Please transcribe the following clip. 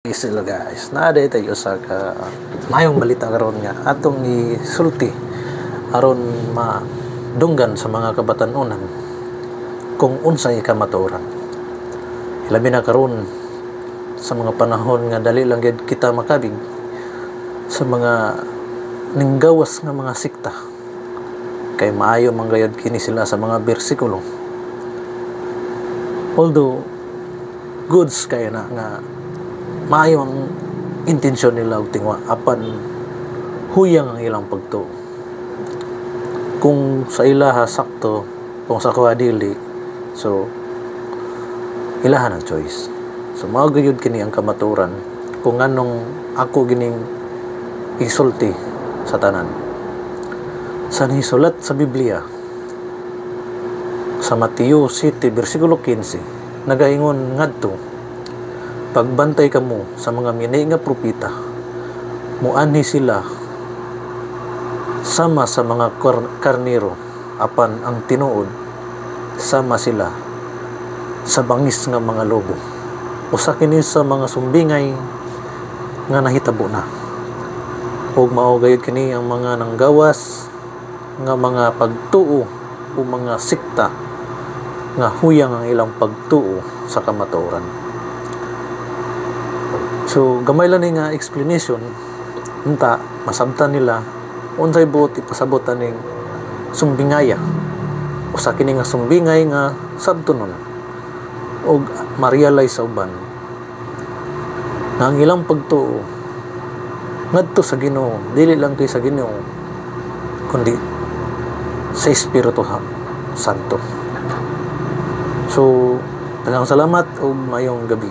Sila guys, naaday tayo sa mayong balita karon nga atong isulti aron madunggan sa mga kabatanunan kung unsay kamatuoran. Ilabi na karon sa mga panahon nga dali lang gid kita makabig sa mga ninggawas nga mga sikta, kay maayo man gayud kini sila sa mga bersikulo. Although goods kay na nga maayo ang intensyon nila og tingwa apan huyang ang ilang pagtuo. Kung sa ilaha sakto, kung sa kuha dili, so ilahan ang choice. So mao gyud kini ang kamaturan kung anong ako gining isulti sa tanan. Sa nisulat sa Biblia sa Mateo 7 bersikulo 15 nagaingon ngadto, pagbantay kamo sa mga minay nga propeta, muanhi sila sama sa mga karnero, apan ang tinuod sama sila sa bangis nga mga lobo. Usa kini sa mga sumbingay nga nahitabo na. Ug mao gayud kini ang mga nanggawas nga mga pagtuo o mga sikta nga huyang ang ilang pagtuo sa kamatuoran. So gamay lang ni nga explanation unta masabtan nila unsay buot ipasabot aning sumbingaya. Usa kini nga sumbingay nga sabtunon og ma-realize sa uban na ang ilang pagtuo ngadto sa Ginoo, dili lang kay sa Ginoo kundi sa Espiritu Santo. So daghang salamat ug mayong gabi.